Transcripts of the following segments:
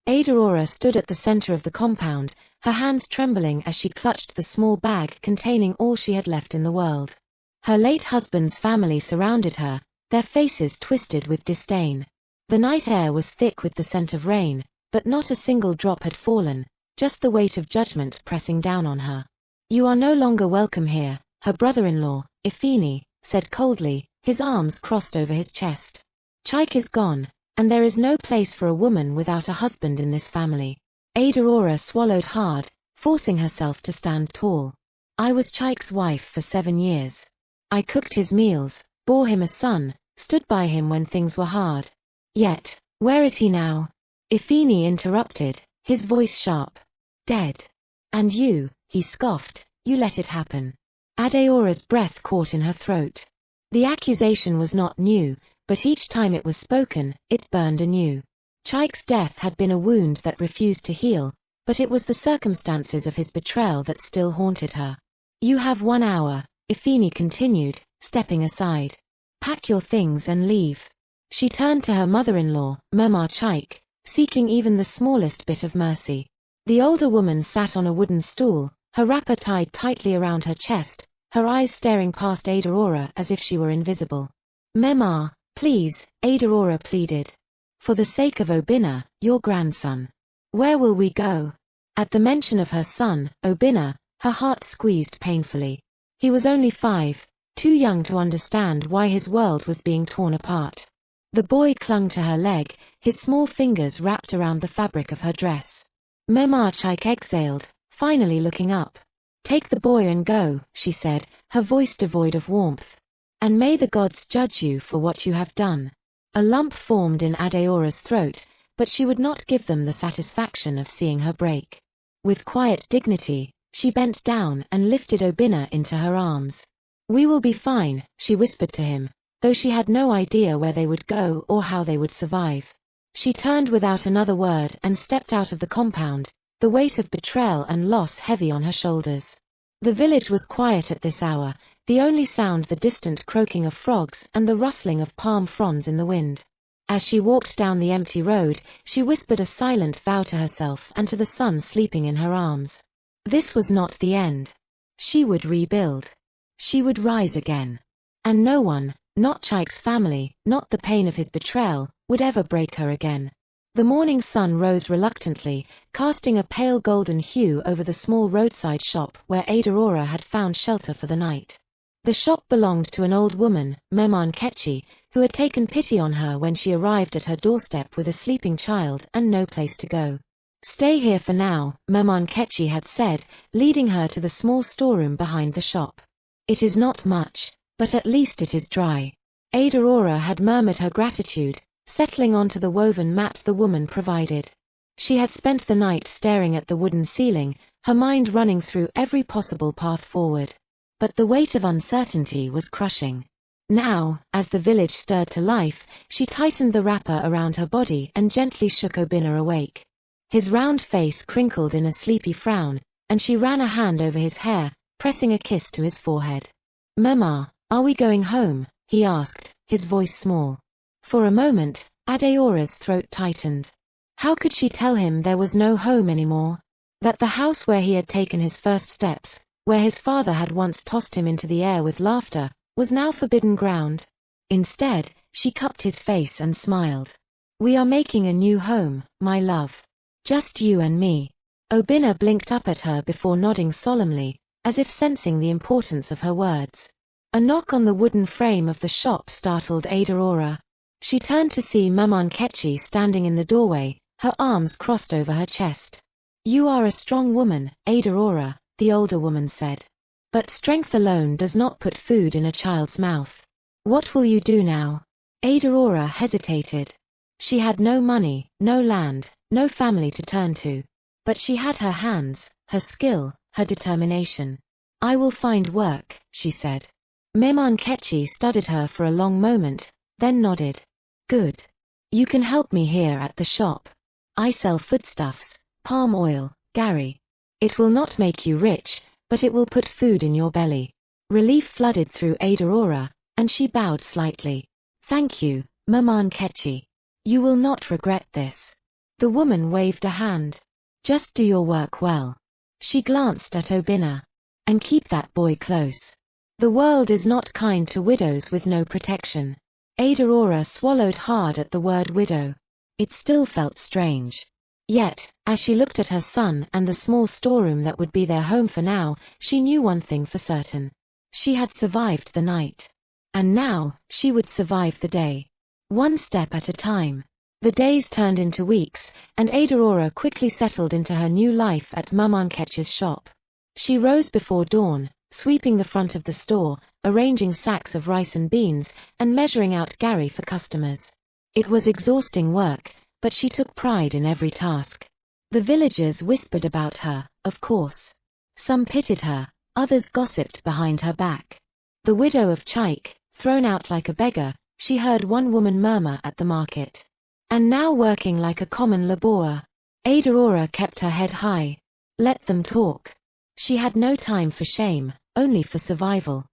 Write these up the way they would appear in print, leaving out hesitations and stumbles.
Adaora stood at the center of the compound, her hands trembling as she clutched the small bag containing all she had left in the world. Her late husband's family surrounded her, their faces twisted with disdain. The night air was thick with the scent of rain, but not a single drop had fallen, just the weight of judgment pressing down on her. "You are no longer welcome here," her brother-in-law, Ifini, said coldly, his arms crossed over his chest. "Chike is gone, and there is no place for a woman without a husband in this family." Adaora swallowed hard, forcing herself to stand tall. "I was Chike's wife for 7 years. I cooked his meals, bore him a son, stood by him when things were hard. Yet, where is he now?" Ifini interrupted, his voice sharp. "Dead. And you," he scoffed, "you let it happen." Adaora's breath caught in her throat. The accusation was not new, but each time it was spoken, it burned anew. Chike's death had been a wound that refused to heal, but it was the circumstances of his betrayal that still haunted her. "You have 1 hour," Ifini continued, stepping aside. "Pack your things and leave." She turned to her mother-in-law, Mama Chike, seeking even the smallest bit of mercy. The older woman sat on a wooden stool, her wrapper tied tightly around her chest, her eyes staring past Adaora as if she were invisible. "Mema, please," Adaora pleaded. "For the sake of Obinna, your grandson. Where will we go?" At the mention of her son, Obinna, her heart squeezed painfully. He was only 5, too young to understand why his world was being torn apart. The boy clung to her leg, his small fingers wrapped around the fabric of her dress. Mema Chike exhaled, finally looking up. "Take the boy and go," she said, her voice devoid of warmth. "And may the gods judge you for what you have done." A lump formed in Adaora's throat, but she would not give them the satisfaction of seeing her break. With quiet dignity, she bent down and lifted Obinna into her arms. "We will be fine," she whispered to him, though she had no idea where they would go or how they would survive. She turned without another word and stepped out of the compound, the weight of betrayal and loss heavy on her shoulders. The village was quiet at this hour, the only sound the distant croaking of frogs and the rustling of palm fronds in the wind. As she walked down the empty road, she whispered a silent vow to herself and to the son sleeping in her arms. This was not the end. She would rebuild. She would rise again. And no one, not Chike's family, not the pain of his betrayal, would ever break her again. The morning sun rose reluctantly, casting a pale golden hue over the small roadside shop where Adaora had found shelter for the night. The shop belonged to an old woman, Mema Nkechi, who had taken pity on her when she arrived at her doorstep with a sleeping child and no place to go. "Stay here for now," Mema Nkechi had said, leading her to the small storeroom behind the shop. "It is not much, but at least it is dry." Adaora had murmured her gratitude, settling onto the woven mat the woman provided. She had spent the night staring at the wooden ceiling, her mind running through every possible path forward. But the weight of uncertainty was crushing. Now, as the village stirred to life, she tightened the wrapper around her body and gently shook Obinna awake. His round face crinkled in a sleepy frown, and she ran a hand over his hair, pressing a kiss to his forehead. "Mema, are we going home?" he asked, his voice small. For a moment, Adaora's throat tightened. How could she tell him there was no home anymore? That the house where he had taken his first steps, where his father had once tossed him into the air with laughter, was now forbidden ground? Instead, she cupped his face and smiled. "We are making a new home, my love. Just you and me." Obinna blinked up at her before nodding solemnly, as if sensing the importance of her words. A knock on the wooden frame of the shop startled Adaora. She turned to see Mema Nkechi standing in the doorway, her arms crossed over her chest. "You are a strong woman, Adaora," the older woman said. "But strength alone does not put food in a child's mouth. What will you do now?" Adaora hesitated. She had no money, no land, no family to turn to. But she had her hands, her skill, her determination. "I will find work," she said. Mema Nkechi studied her for a long moment, then nodded. "Good. You can help me here at the shop. I sell foodstuffs, palm oil, gari. It will not make you rich, but it will put food in your belly." Relief flooded through Adaora, and she bowed slightly. "Thank you, Mema Nkechi. You will not regret this." The woman waved a hand. Just do your work well. She glanced at Obinna. And keep that boy close. The world is not kind to widows with no protection. Adaora swallowed hard at the word widow. It still felt strange. Yet, as she looked at her son and the small storeroom that would be their home for now, she knew one thing for certain. She had survived the night. And now, she would survive the day. One step at a time. The days turned into weeks, and Adaora quickly settled into her new life at Mama Nkechi's shop. She rose before dawn, sweeping the front of the store, arranging sacks of rice and beans, and measuring out gari for customers. It was exhausting work, but she took pride in every task. The villagers whispered about her, of course. Some pitied her, others gossiped behind her back. The widow of Chike, thrown out like a beggar, she heard one woman murmur at the market. And now working like a common laborer. Adaora kept her head high. Let them talk. She had no time for shame, only for survival.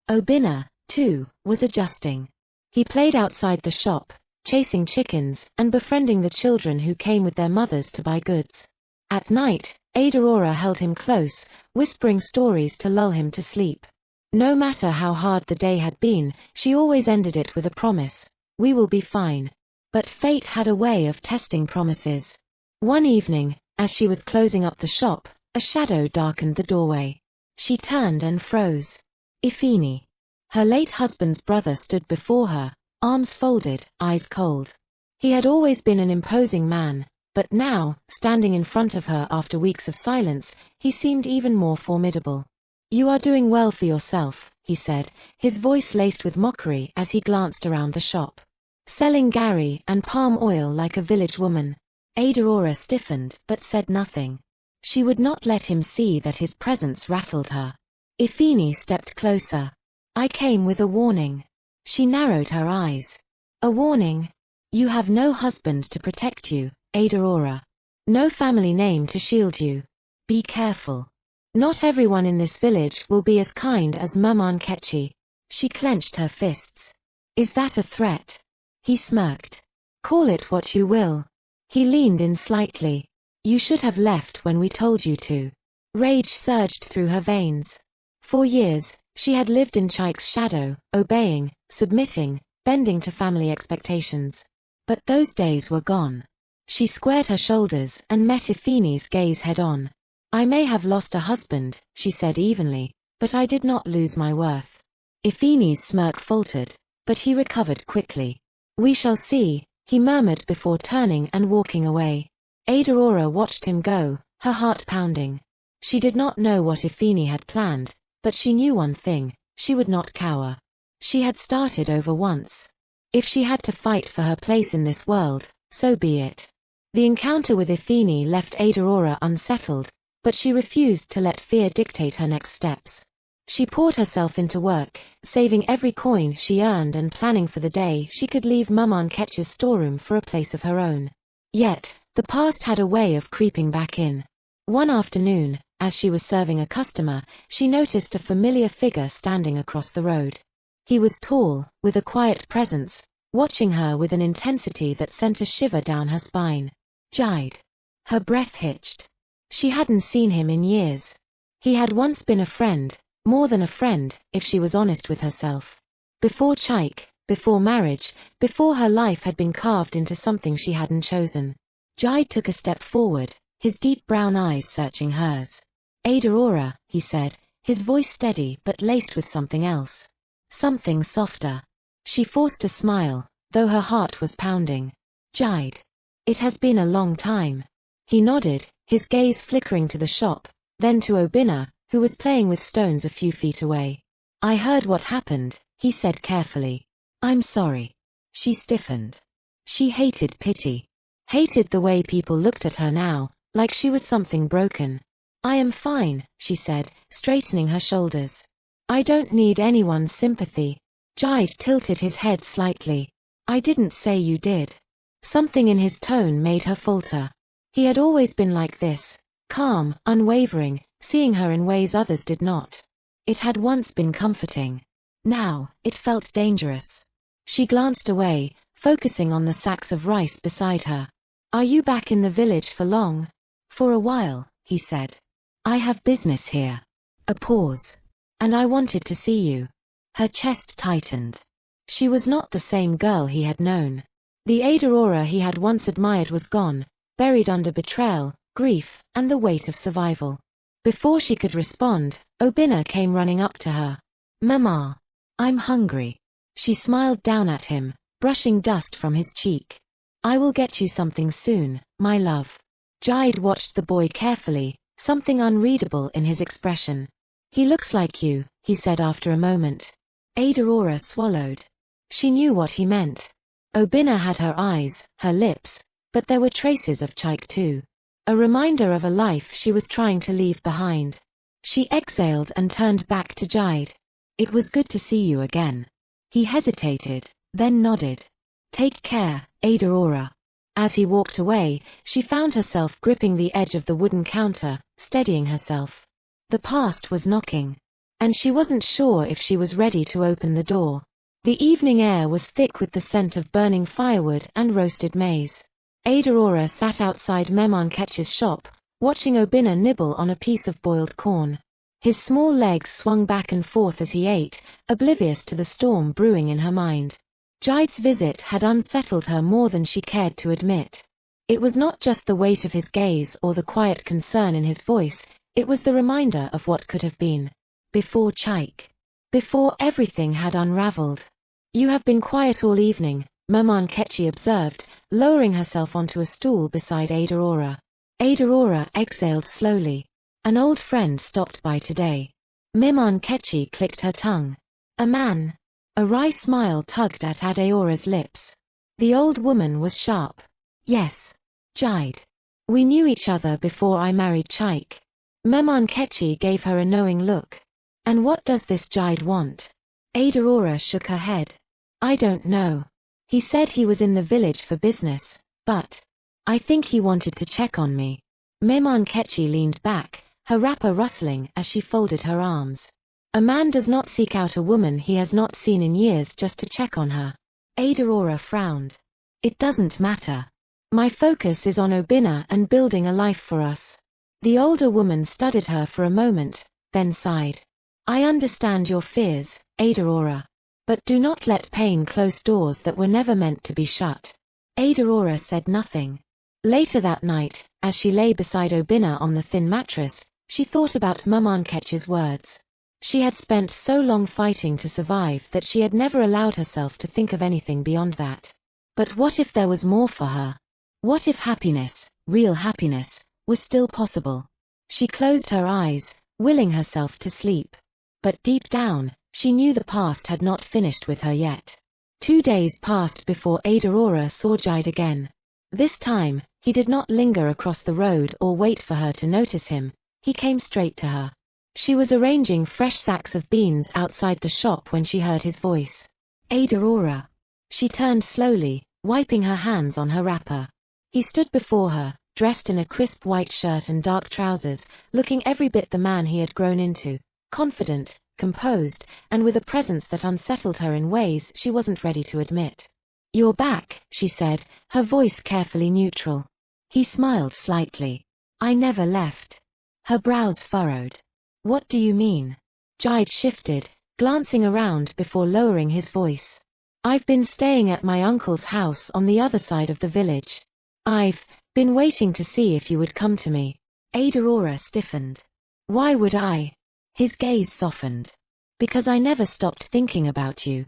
Obinna, too, was adjusting. He played outside the shop, chasing chickens and befriending the children who came with their mothers to buy goods. At night, Adaora held him close, whispering stories to lull him to sleep. No matter how hard the day had been, she always ended it with a promise. We will be fine. But fate had a way of testing promises. One evening, as she was closing up the shop, a shadow darkened the doorway. She turned and froze. Ifini. Her late husband's brother stood before her, arms folded, eyes cold. He had always been an imposing man, but now, standing in front of her after weeks of silence, he seemed even more formidable. You are doing well for yourself, he said, his voice laced with mockery as he glanced around the shop. Selling gari and palm oil like a village woman. Adaora stiffened but said nothing. She would not let him see that his presence rattled her. Ifini stepped closer. I came with a warning. She narrowed her eyes. A warning? You have no husband to protect you, Adaora. No family name to shield you. Be careful. Not everyone in this village will be as kind as Mama Nkechi. She clenched her fists. Is that a threat? He smirked. Call it what you will. He leaned in slightly. You should have left when we told you to. Rage surged through her veins. For years, she had lived in Chike's shadow, obeying, submitting, bending to family expectations. But those days were gone. She squared her shoulders and met Ifini's gaze head-on. I may have lost a husband, she said evenly, but I did not lose my worth. Ifini's smirk faltered, but he recovered quickly. We shall see, he murmured before turning and walking away. Adaora watched him go, her heart pounding. She did not know what Ifini had planned, but she knew one thing, she would not cower. She had started over once. If she had to fight for her place in this world, so be it. The encounter with Ifini left Adaora unsettled, but she refused to let fear dictate her next steps. She poured herself into work, saving every coin she earned and planning for the day she could leave Mama Nkechi's storeroom for a place of her own. Yet, the past had a way of creeping back in. One afternoon, as she was serving a customer, she noticed a familiar figure standing across the road. He was tall, with a quiet presence, watching her with an intensity that sent a shiver down her spine. Jide. Her breath hitched. She hadn't seen him in years. He had once been a friend, more than a friend, if she was honest with herself. Before Chike, before marriage, before her life had been carved into something she hadn't chosen. Jide took a step forward, his deep brown eyes searching hers. Adaora, he said, his voice steady but laced with something else. Something softer. She forced a smile, though her heart was pounding. Jide. It has been a long time. He nodded, his gaze flickering to the shop, then to Obinna, who was playing with stones a few feet away. I heard what happened, he said carefully. I'm sorry. She stiffened. She hated pity. Hated the way people looked at her now, like she was something broken. I am fine, she said, straightening her shoulders. I don't need anyone's sympathy. Jide tilted his head slightly. I didn't say you did. Something in his tone made her falter. He had always been like this, calm, unwavering, seeing her in ways others did not. It had once been comforting. Now, it felt dangerous. She glanced away, focusing on the sacks of rice beside her. Are you back in the village for long? For a while, he said. I have business here. A pause. And I wanted to see you. Her chest tightened. She was not the same girl he had known. The Adaora he had once admired was gone, buried under betrayal, grief, and the weight of survival. Before she could respond, Obinna came running up to her. Mama. I'm hungry. She smiled down at him, brushing dust from his cheek. I will get you something soon, my love. Jide watched the boy carefully, something unreadable in his expression. He looks like you, he said after a moment. Adaora swallowed. She knew what he meant. Obinna had her eyes, her lips, but there were traces of Chike too. A reminder of a life she was trying to leave behind. She exhaled and turned back to Jide. It was good to see you again. He hesitated, then nodded. Take care, Adaora. As he walked away, she found herself gripping the edge of the wooden counter, steadying herself. The past was knocking. And she wasn't sure if she was ready to open the door. The evening air was thick with the scent of burning firewood and roasted maize. Adaora sat outside Memonketch's shop, watching Obinna nibble on a piece of boiled corn. His small legs swung back and forth as he ate, oblivious to the storm brewing in her mind. Jide's visit had unsettled her more than she cared to admit. It was not just the weight of his gaze or the quiet concern in his voice, it was the reminder of what could have been. Before Chike. Before everything had unraveled. You have been quiet all evening, Memonketch observed, lowering herself onto a stool beside Adaora. Adaora exhaled slowly. An old friend stopped by today. Memonketch clicked her tongue. A man. A wry smile tugged at Adaora's lips. The old woman was sharp. Yes. Jide. We knew each other before I married Chike. Memonketch gave her a knowing look. And what does this Jide want? Adaora shook her head. I don't know. He said he was in the village for business, but I think he wanted to check on me. Memonketch leaned back, her wrapper rustling as she folded her arms. A man does not seek out a woman he has not seen in years just to check on her. Adaora frowned. It doesn't matter. My focus is on Obinna and building a life for us. The older woman studied her for a moment, then sighed. I understand your fears, Adaora. But do not let pain close doors that were never meant to be shut. Adaora said nothing. Later that night, as she lay beside Obinna on the thin mattress, she thought about Memonketch's words. She had spent so long fighting to survive that she had never allowed herself to think of anything beyond that. But what if there was more for her? What if happiness, real happiness, was still possible? She closed her eyes, willing herself to sleep. But deep down, she knew the past had not finished with her yet. 2 days passed before Adaora saw Jide again. This time, he did not linger across the road or wait for her to notice him. He came straight to her. She was arranging fresh sacks of beans outside the shop when she heard his voice. Adaora. She turned slowly, wiping her hands on her wrapper. He stood before her, dressed in a crisp white shirt and dark trousers, looking every bit the man he had grown into, confident, composed, and with a presence that unsettled her in ways she wasn't ready to admit. You're back, she said, her voice carefully neutral. He smiled slightly. I never left. Her brows furrowed. What do you mean? Jide shifted, glancing around before lowering his voice. I've been staying at my uncle's house on the other side of the village. I've been waiting to see if you would come to me. Adaora stiffened. Why would I? His gaze softened. Because I never stopped thinking about you.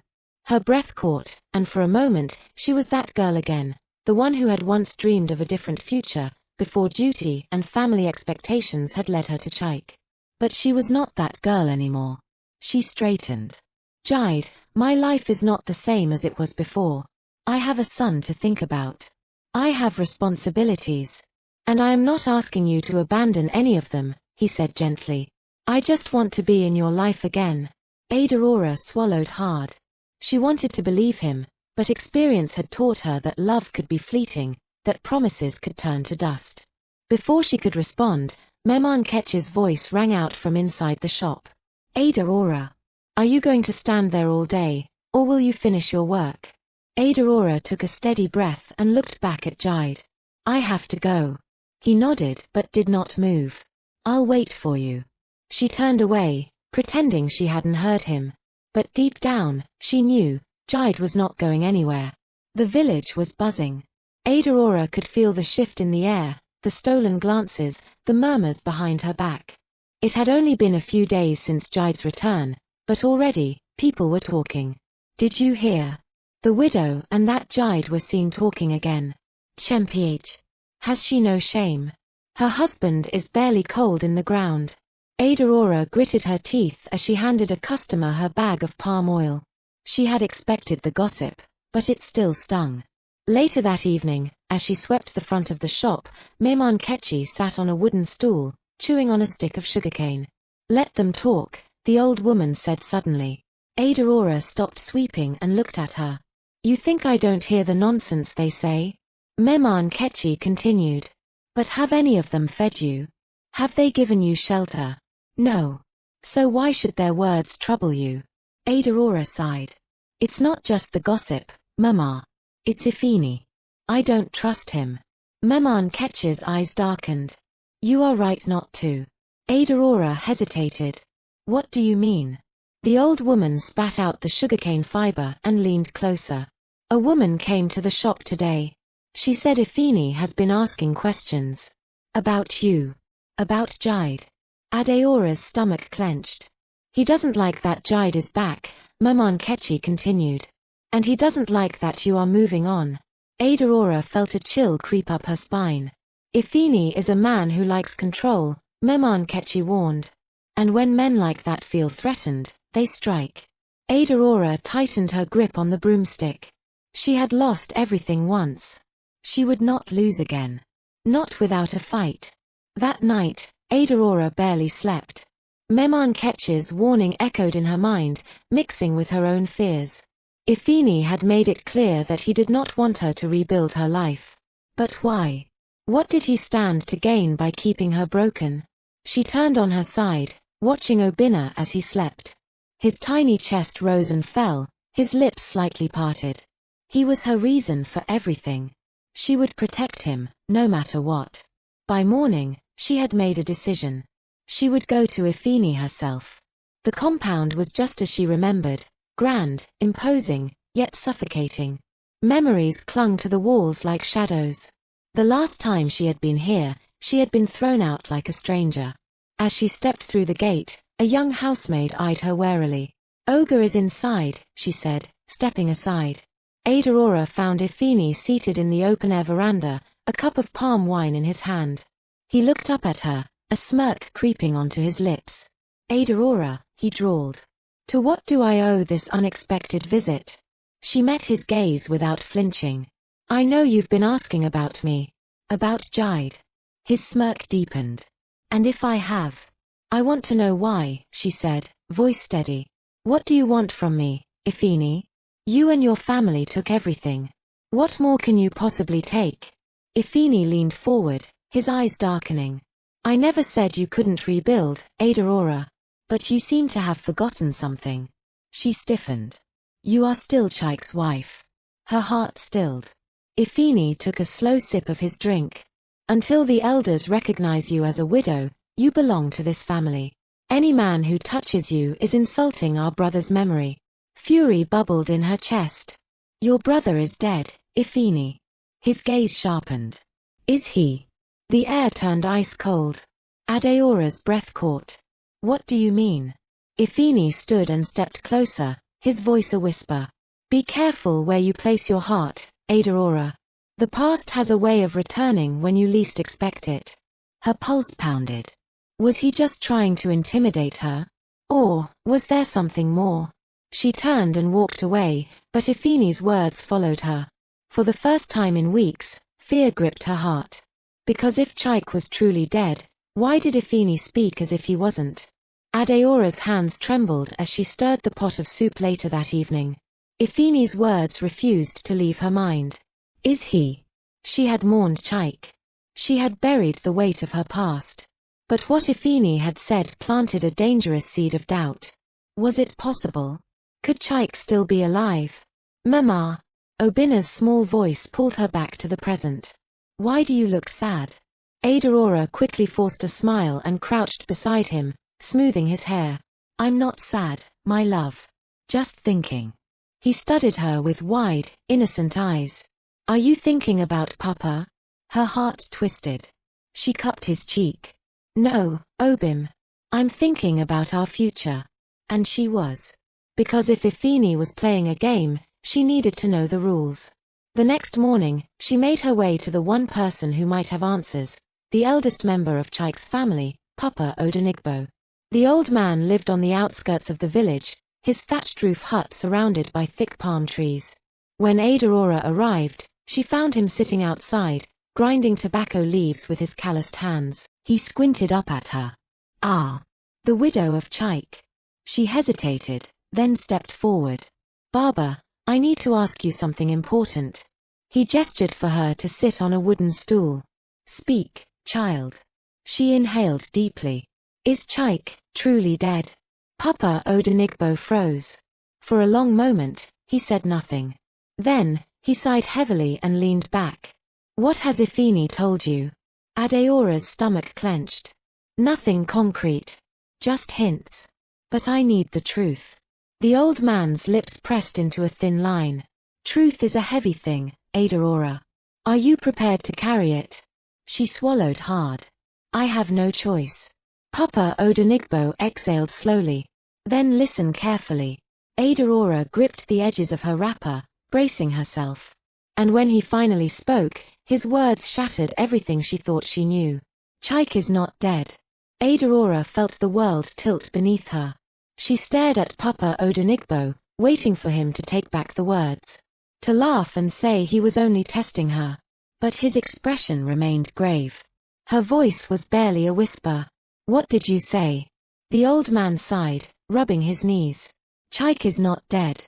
Her breath caught, and for a moment, she was that girl again, the one who had once dreamed of a different future, before duty and family expectations had led her to Chike. But she was not that girl anymore. She straightened. Jide, my life is not the same as it was before. I have a son to think about. I have responsibilities. And I am not asking you to abandon any of them, he said gently. I just want to be in your life again. Adaora swallowed hard. She wanted to believe him, but experience had taught her that love could be fleeting, that promises could turn to dust. Before she could respond, Memonketch's voice rang out from inside the shop. Adaora. Are you going to stand there all day, or will you finish your work? Adaora took a steady breath and looked back at Jide. I have to go. He nodded but did not move. I'll wait for you. She turned away, pretending she hadn't heard him. But deep down, she knew, Jide was not going anywhere. The village was buzzing. Adaora could feel the shift in the air, the stolen glances, the murmurs behind her back. It had only been a few days since Jide's return, but already, people were talking. Did you hear? The widow and that Jide were seen talking again. Chemph. Has she no shame? Her husband is barely cold in the ground. Adaora gritted her teeth as she handed a customer her bag of palm oil. She had expected the gossip, but it still stung. Later that evening, as she swept the front of the shop, Unkechi sat on a wooden stool, chewing on a stick of sugarcane. Let them talk, the old woman said suddenly. Adaora stopped sweeping and looked at her. You think I don't hear the nonsense they say? Unkechi continued. But have any of them fed you? Have they given you shelter? No. So why should their words trouble you? Adaora sighed. It's not just the gossip, Mama. It's Ifini. I don't trust him. Unkechi's eyes darkened. You are right not to. Adaora hesitated. What do you mean? The old woman spat out the sugarcane fiber and leaned closer. A woman came to the shop today. She said Ifini has been asking questions. About you. About Jide. Adaora's stomach clenched. He doesn't like that Jide is back, Unkechi continued. And he doesn't like that you are moving on. Adaora felt a chill creep up her spine. Ifini is a man who likes control, Unkechi warned. And when men like that feel threatened, they strike. Adaora tightened her grip on the broomstick. She had lost everything once. She would not lose again. Not without a fight. That night, Adaora barely slept. Unkechi's warning echoed in her mind, mixing with her own fears. Ifini had made it clear that he did not want her to rebuild her life. But why? What did he stand to gain by keeping her broken? She turned on her side, watching Obinna as he slept. His tiny chest rose and fell, his lips slightly parted. He was her reason for everything. She would protect him, no matter what. By morning, she had made a decision. She would go to Ifini herself. The compound was just as she remembered, grand, imposing, yet suffocating. Memories clung to the walls like shadows. The last time she had been here, she had been thrown out like a stranger. As she stepped through the gate, a young housemaid eyed her warily. Ogre is inside, she said, stepping aside. Adaora found Ifini seated in the open-air veranda, a cup of palm wine in his hand. He looked up at her, a smirk creeping onto his lips. Adaora, he drawled. To what do I owe this unexpected visit? She met his gaze without flinching. I know you've been asking about me. About Jide. His smirk deepened. And if I have? I want to know why, she said, voice steady. What do you want from me, Ifini? You and your family took everything. What more can you possibly take? Ifini leaned forward, his eyes darkening. I never said you couldn't rebuild, Adaora. But you seem to have forgotten something. She stiffened. You are still Chike's wife. Her heart stilled. Ifini took a slow sip of his drink. Until the elders recognize you as a widow, you belong to this family. Any man who touches you is insulting our brother's memory. Fury bubbled in her chest. Your brother is dead, Ifini. His gaze sharpened. Is he? The air turned ice cold. Adaora's breath caught. What do you mean? Ifini stood and stepped closer, his voice a whisper. Be careful where you place your heart, Adaora. The past has a way of returning when you least expect it. Her pulse pounded. Was he just trying to intimidate her? Or was there something more? She turned and walked away, but Ifini's words followed her. For the first time in weeks, fear gripped her heart. Because if Chike was truly dead, why did Ifini speak as if he wasn't? Adaora's hands trembled as she stirred the pot of soup later that evening. Ifini's words refused to leave her mind. Is he? She had mourned Chike. She had buried the weight of her past. But what Ifini had said planted a dangerous seed of doubt. Was it possible? Could Chike still be alive? Mama. Obinna's small voice pulled her back to the present. Why do you look sad? Adaora quickly forced a smile and crouched beside him, smoothing his hair. I'm not sad, my love. Just thinking. He studied her with wide, innocent eyes. Are you thinking about Papa? Her heart twisted. She cupped his cheek. No, Obim. I'm thinking about our future. And she was. Because if Ifini was playing a game, she needed to know the rules. The next morning, she made her way to the one person who might have answers, the eldest member of Chike's family, Papa Odenigbo. The old man lived on the outskirts of the village, his thatched roof hut surrounded by thick palm trees. When Adaora arrived, she found him sitting outside, grinding tobacco leaves with his calloused hands. He squinted up at her. Ah. The widow of Chike. She hesitated, then stepped forward. Baba, I need to ask you something important. He gestured for her to sit on a wooden stool. Speak, child. She inhaled deeply. Is Chike truly dead? Papa Odenigbo froze. For a long moment, he said nothing. Then, he sighed heavily and leaned back. What has Ifini told you? Adaora's stomach clenched. Nothing concrete. Just hints. But I need the truth. The old man's lips pressed into a thin line. Truth is a heavy thing, Adaora. Are you prepared to carry it? She swallowed hard. I have no choice. Papa Odenigbo exhaled slowly. Then listen carefully. Adaora gripped the edges of her wrapper, bracing herself. And when he finally spoke, his words shattered everything she thought she knew. Chike is not dead. Adaora felt the world tilt beneath her. She stared at Papa Odenigbo, waiting for him to take back the words. To laugh and say he was only testing her. But his expression remained grave. Her voice was barely a whisper. What did you say? The old man sighed, rubbing his knees. Chike is not dead.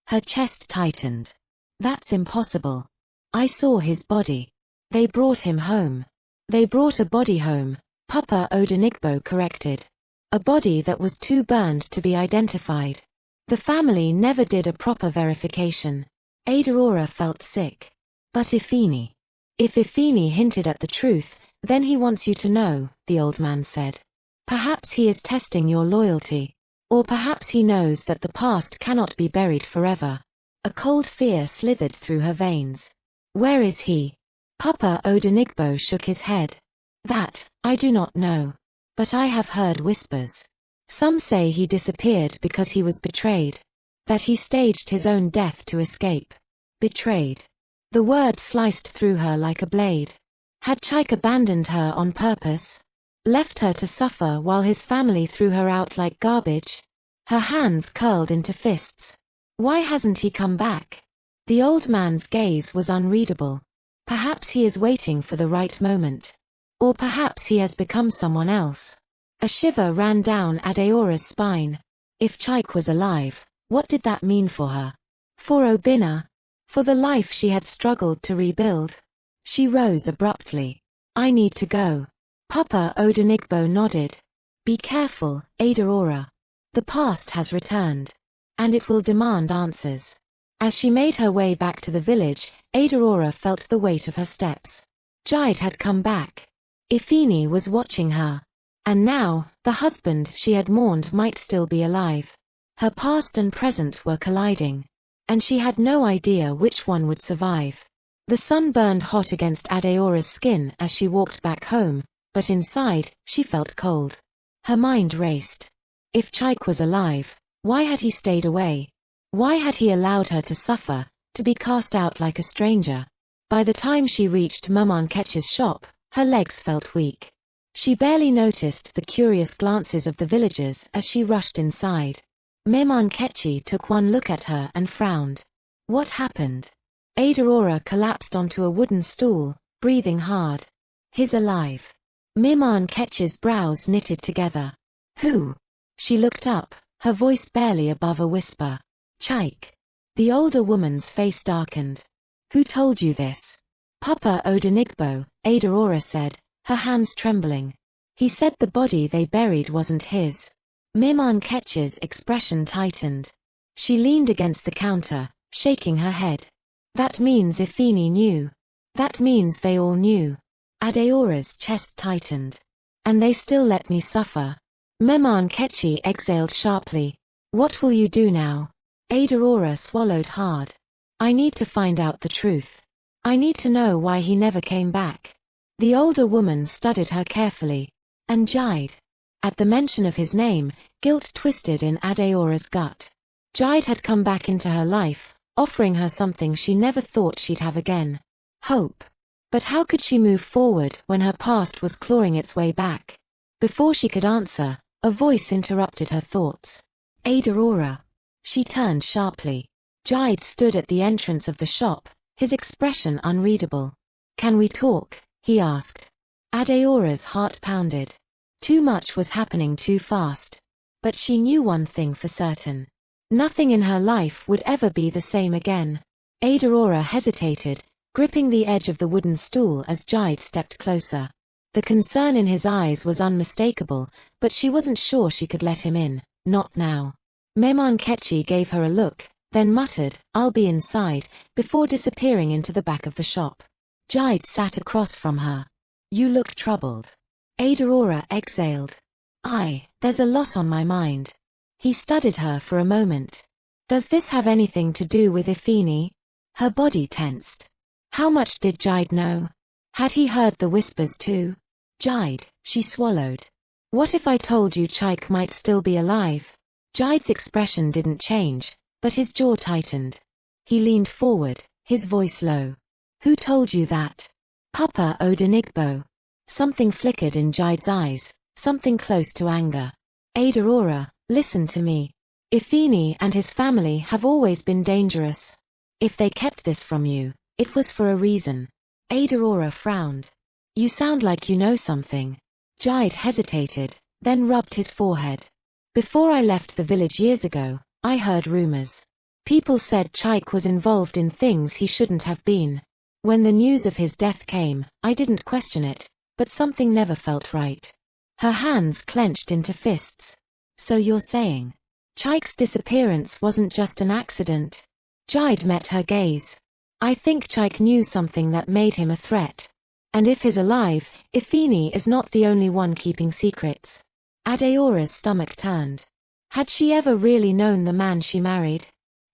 Her chest tightened. That's impossible. I saw his body. They brought him home. They brought a body home, Papa Odenigbo corrected. A body that was too burned to be identified. The family never did a proper verification. Adaora felt sick. But Ifini. If Ifini hinted at the truth, then he wants you to know, the old man said. Perhaps he is testing your loyalty. Or perhaps he knows that the past cannot be buried forever. A cold fear slithered through her veins. Where is he? Papa Odenigbo shook his head. That, I do not know. But I have heard whispers. Some say he disappeared because he was betrayed. That he staged his own death to escape. Betrayed. The word sliced through her like a blade. Had Chike abandoned her on purpose? Left her to suffer while his family threw her out like garbage? Her hands curled into fists. Why hasn't he come back? The old man's gaze was unreadable. Perhaps he is waiting for the right moment. Or perhaps he has become someone else. A shiver ran down Adaora's spine. If Chike was alive, what did that mean for her? For Obinna? For the life she had struggled to rebuild? She rose abruptly. I need to go. Papa Odenigbo nodded. Be careful, Adaora. The past has returned. And it will demand answers. As she made her way back to the village, Adaora felt the weight of her steps. Jide had come back. Ifini was watching her. And now, the husband she had mourned might still be alive. Her past and present were colliding. And she had no idea which one would survive. The sun burned hot against Adaora's skin as she walked back home, but inside, she felt cold. Her mind raced. If Chike was alive, why had he stayed away? Why had he allowed her to suffer, to be cast out like a stranger? By the time she reached Mumanketch's shop, her legs felt weak. She barely noticed the curious glances of the villagers as she rushed inside. Mumanketchi took one look at her and frowned. What happened? Adaora collapsed onto a wooden stool, breathing hard. He's alive. Mumanketchi's brows knitted together. Who? She looked up, her voice barely above a whisper. Chike. The older woman's face darkened. Who told you this? Papa Odenigbo, Adaora said, her hands trembling. He said the body they buried wasn't his. Mumanketchi's expression tightened. She leaned against the counter, shaking her head. That means Ifini knew. That means they all knew. Adaora's chest tightened. And they still let me suffer. Mema Nkechi exhaled sharply. What will you do now? Adaora swallowed hard. I need to find out the truth. I need to know why he never came back. The older woman studied her carefully. And Jide. At the mention of his name, guilt twisted in Adaora's gut. Jide had come back into her life, offering her something she never thought she'd have again. Hope. But how could she move forward when her past was clawing its way back? Before she could answer, a voice interrupted her thoughts. Adaora. She turned sharply. Jide stood at the entrance of the shop, his expression unreadable. Can we talk? He asked. Adaora's heart pounded. Too much was happening too fast. But she knew one thing for certain. Nothing in her life would ever be the same again. Adaora hesitated, gripping the edge of the wooden stool as Jide stepped closer. The concern in his eyes was unmistakable, but she wasn't sure she could let him in, not now. Mema Nkechi gave her a look, then muttered, I'll be inside, before disappearing into the back of the shop. Jide sat across from her. You look troubled. Adaora exhaled. There's a lot on my mind. He studied her for a moment. Does this have anything to do with Ifini? Her body tensed. How much did Jide know? Had he heard the whispers too? Jide, she swallowed. What if I told you Chike might still be alive? Jide's expression didn't change, but his jaw tightened. He leaned forward, his voice low. Who told you that? Papa Odenigbo. Something flickered in Jide's eyes, something close to anger. Adaora, listen to me. Ifini and his family have always been dangerous. If they kept this from you, it was for a reason. Adaora frowned. You sound like you know something. Jide hesitated, then rubbed his forehead. Before I left the village years ago, I heard rumors. People said Chike was involved in things he shouldn't have been. When the news of his death came, I didn't question it, but something never felt right. Her hands clenched into fists. So you're saying Chike's disappearance wasn't just an accident? Jide met her gaze. I think Chike knew something that made him a threat. And if he's alive, Ifini is not the only one keeping secrets. Adaora's stomach turned. Had she ever really known the man she married?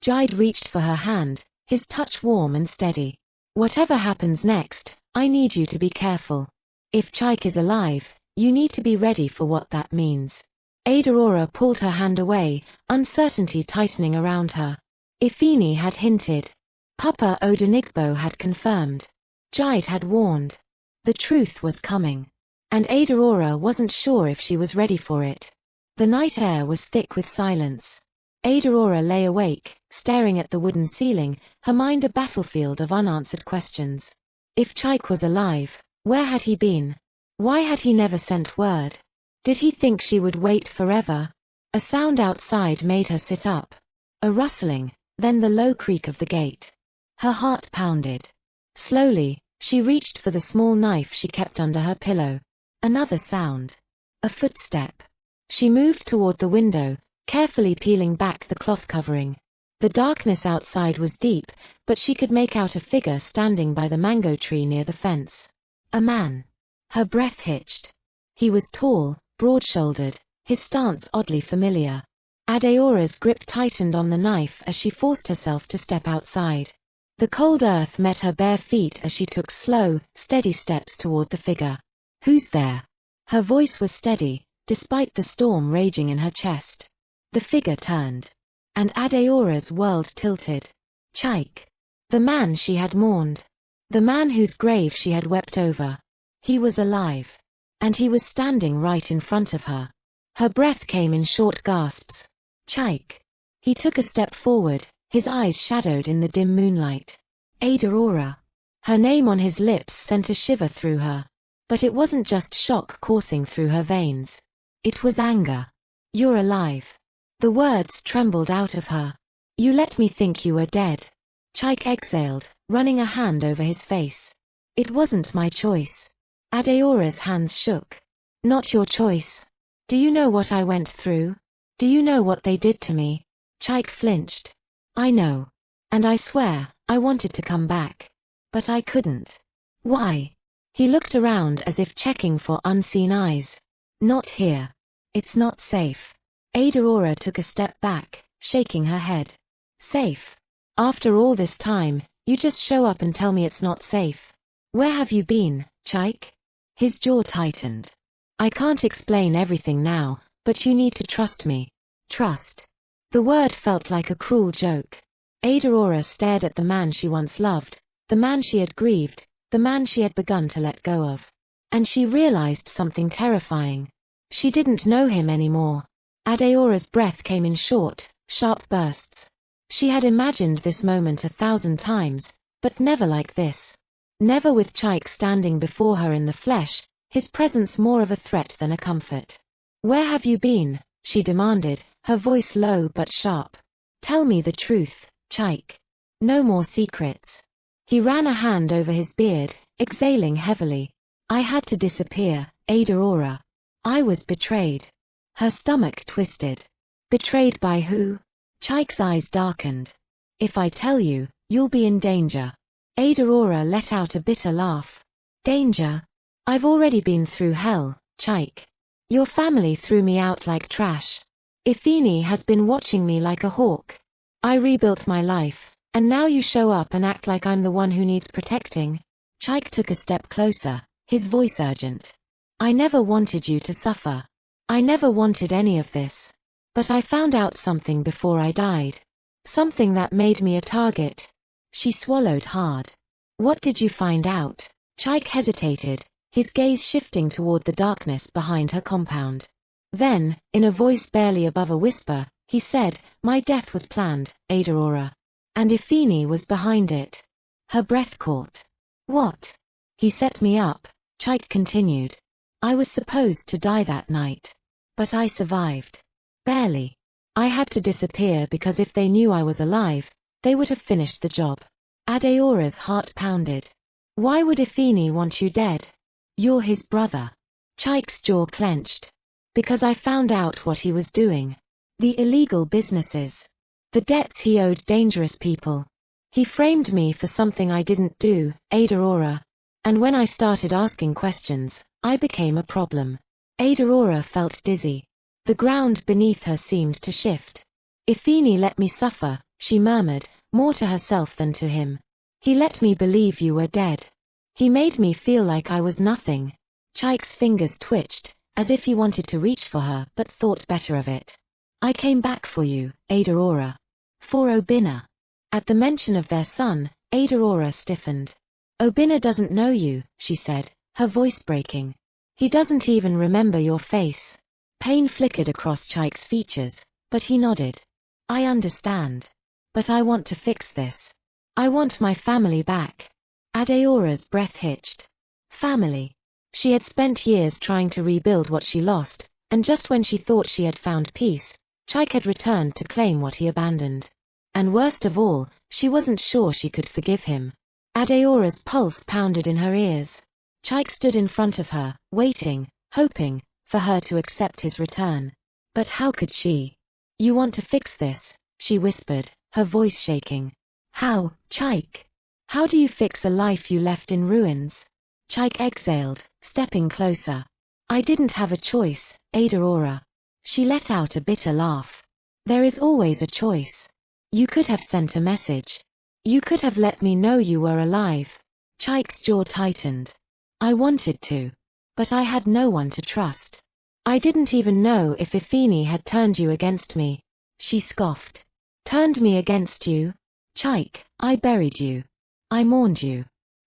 Jide reached for her hand, his touch warm and steady. Whatever happens next, I need you to be careful. If Chike is alive, you need to be ready for what that means. Adaora pulled her hand away, uncertainty tightening around her. Ifini had hinted. Papa Odenigbo had confirmed. Jide had warned. The truth was coming. And Adaora wasn't sure if she was ready for it. The night air was thick with silence. Adaora lay awake, staring at the wooden ceiling, her mind a battlefield of unanswered questions. If Chike was alive, where had he been? Why had he never sent word? Did he think she would wait forever? A sound outside made her sit up. A rustling, then the low creak of the gate. Her heart pounded. Slowly, she reached for the small knife she kept under her pillow. Another sound. A footstep. She moved toward the window, carefully peeling back the cloth covering. The darkness outside was deep, but she could make out a figure standing by the mango tree near the fence. A man. Her breath hitched. He was tall, broad-shouldered, his stance oddly familiar. Adaora's grip tightened on the knife as she forced herself to step outside. The cold earth met her bare feet as she took slow, steady steps toward the figure. Who's there? Her voice was steady, despite the storm raging in her chest. The figure turned. And Adaora's world tilted. Chike. The man she had mourned. The man whose grave she had wept over. He was alive. And he was standing right in front of her. Her breath came in short gasps. Chike. He took a step forward, his eyes shadowed in the dim moonlight. Adaora. Her name on his lips sent a shiver through her. But it wasn't just shock coursing through her veins. It was anger. You're alive. The words trembled out of her. You let me think you were dead. Chike exhaled, running a hand over his face. It wasn't my choice. Adaora's hands shook. Not your choice. Do you know what I went through? Do you know what they did to me? Chike flinched. I know. And I swear, I wanted to come back. But I couldn't. Why? He looked around as if checking for unseen eyes. Not here. It's not safe. Adaora took a step back, shaking her head. Safe? After all this time, you just show up and tell me it's not safe. Where have you been, Chike? His jaw tightened. I can't explain everything now, but you need to trust me. Trust. The word felt like a cruel joke. Adaora stared at the man she once loved, the man she had grieved, the man she had begun to let go of. And she realized something terrifying. She didn't know him anymore. Adaora's breath came in short, sharp bursts. She had imagined this moment 1,000 times, but never like this. Never with Chike standing before her in the flesh, his presence more of a threat than a comfort. Where have you been? She demanded, her voice low but sharp. Tell me the truth, Chike. No more secrets. He ran a hand over his beard, exhaling heavily. I had to disappear, Adaora. I was betrayed. Her stomach twisted. Betrayed by who? Chike's eyes darkened. If I tell you, you'll be in danger. Adaora let out a bitter laugh. Danger? I've already been through hell, Chike. Your family threw me out like trash. Ifini has been watching me like a hawk. I rebuilt my life, and now you show up and act like I'm the one who needs protecting. Chike took a step closer, his voice urgent. I never wanted you to suffer. I never wanted any of this. But I found out something before I died. Something that made me a target. She swallowed hard. What did you find out? Chike hesitated, his gaze shifting toward the darkness behind her compound. Then, in a voice barely above a whisper, he said, my death was planned, Adaora. And Ifini was behind it. Her breath caught. What? He set me up, Chike continued. I was supposed to die that night. But I survived. Barely. I had to disappear because if they knew I was alive, they would have finished the job. Adaora's heart pounded. Why would Ifini want you dead? You're his brother. Chike's jaw clenched. Because I found out what he was doing. The illegal businesses. The debts he owed dangerous people. He framed me for something I didn't do, Adaora. And when I started asking questions, I became a problem. Adaora felt dizzy. The ground beneath her seemed to shift. Ifini let me suffer, she murmured, more to herself than to him. He let me believe you were dead. He made me feel like I was nothing. Chike's fingers twitched, as if he wanted to reach for her but thought better of it. I came back for you, Adaora. For Obinna. At the mention of their son, Adaora stiffened. Obinna doesn't know you, she said, her voice breaking. He doesn't even remember your face. Pain flickered across Chike's features, but he nodded. I understand. But I want to fix this. I want my family back. Adaora's breath hitched. Family. She had spent years trying to rebuild what she lost, and just when she thought she had found peace, Chike had returned to claim what he abandoned. And worst of all, she wasn't sure she could forgive him. Adaora's pulse pounded in her ears. Chike stood in front of her, waiting, hoping, for her to accept his return. But how could she? You want to fix this, she whispered, her voice shaking. How, Chike? How do you fix a life you left in ruins? Chike exhaled, stepping closer. I didn't have a choice, Adaora. She let out a bitter laugh. There is always a choice. You could have sent a message. You could have let me know you were alive. Chike's jaw tightened. I wanted to. But I had no one to trust. I didn't even know if Ifini had turned you against me. She scoffed. Turned me against you? Chike, I buried you. I mourned you.